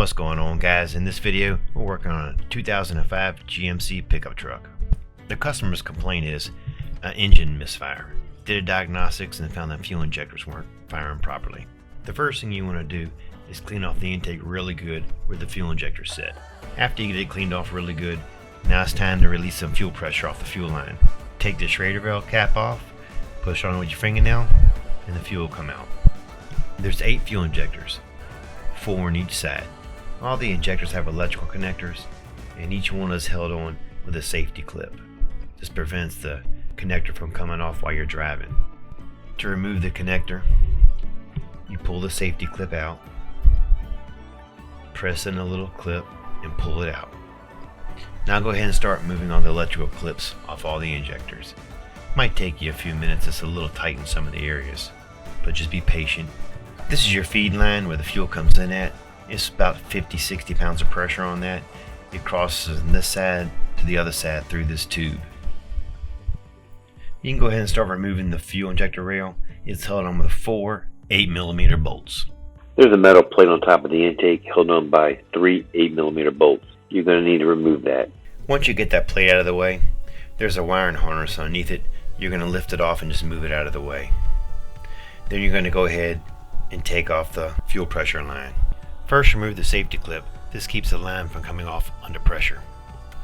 What's going on, guys? In this video we're working on a 2005 GMC pickup truck. The customer's complaint is an engine misfire. Did a diagnostics and found that fuel injectors weren't firing properly. The first thing you want to do is clean off the intake really good where the fuel injector's set. After you get it cleaned off really good, now it's time to release some fuel pressure off the fuel line. Take the Schrader valve cap off, push on with your fingernail, and the fuel will come out. There's 8 fuel injectors, 4 on each side. All the injectors have electrical connectors, and each one is held on with a safety clip. This prevents the connector from coming off while you're driving. To remove the connector, you pull the safety clip out, press in a little clip, and pull it out. Now go ahead and start moving all the electrical clips off all the injectors. Might take you a few minutes, it's a little tight in some of the areas, but just be patient. This is your feed line where the fuel comes in at. It's about 50-60 pounds of pressure on that. It crosses from this side to the other side through this tube. You can go ahead and start removing the fuel injector rail. It's held on with 4 8mm bolts. There's a metal plate on top of the intake held on by 3 8mm bolts. You're going to need to remove that. Once you get that plate out of the way, there's a wiring harness underneath it. You're going to lift it off and just move it out of the way. Then you're going to go ahead and take off the fuel pressure line. First, remove the safety clip. This keeps the line from coming off under pressure.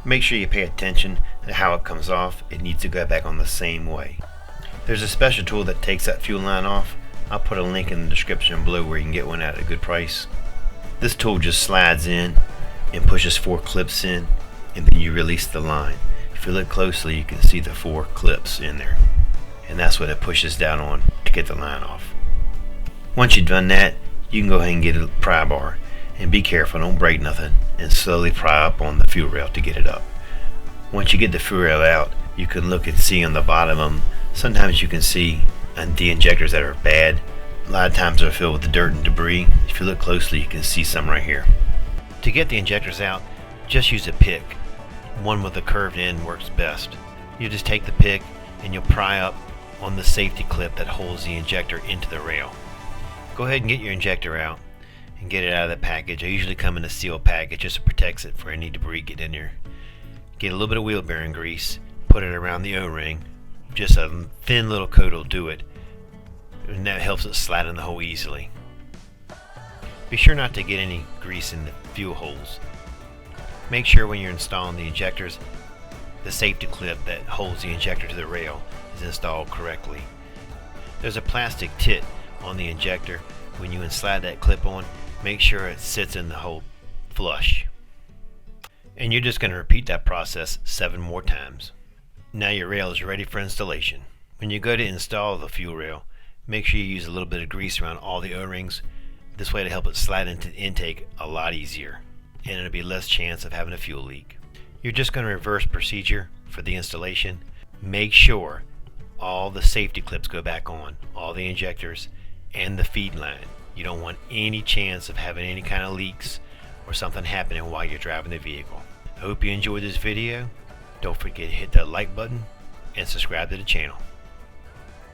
Make sure you pay attention to how it comes off. It needs to go back on the same way. There's a special tool that takes that fuel line off. I'll put a link in the description below where you can get one at a good price. This tool just slides in and pushes 4 clips in, and then you release the line. If you look closely, you can see the 4 clips in there, and that's what it pushes down on to get the line off. Once you've done that, you can go ahead and get a pry bar, and be careful, don't break nothing, and slowly pry up on the fuel rail to get it up. Once you get the fuel rail out, you can look and see on the bottom of them. Sometimes you can see the injectors that are bad. A lot of times they're filled with the dirt and debris. If you look closely, you can see some right here. To get the injectors out, just use a pick. One with a curved end works best. You just take the pick and you'll pry up on the safety clip that holds the injector into the rail. Go ahead and get your injector out and get it out of the package. I usually come in a sealed package, just protects it for any debris get in there. Get a little bit of wheel bearing grease, put it around the O-ring. Just a thin little coat will do it, and that helps it slide in the hole easily. Be sure not to get any grease in the fuel holes. Make sure when you're installing the injectors, the safety clip that holds the injector to the rail is installed correctly. There's a plastic tit on the injector. When you slide that clip on, make sure it sits in the hole flush. And you're just going to repeat that process 7 more times. Now your rail is ready for installation. When you go to install the fuel rail, make sure you use a little bit of grease around all the O-rings. This way to help it slide into the intake a lot easier, and it'll be less chance of having a fuel leak. You're just going to reverse procedure for the installation. Make sure all the safety clips go back on, all the injectors and the feed line. You don't want any chance of having any kind of leaks or something happening while you're driving the vehicle. I hope you enjoyed this video. Don't forget to hit that like button and subscribe to the channel.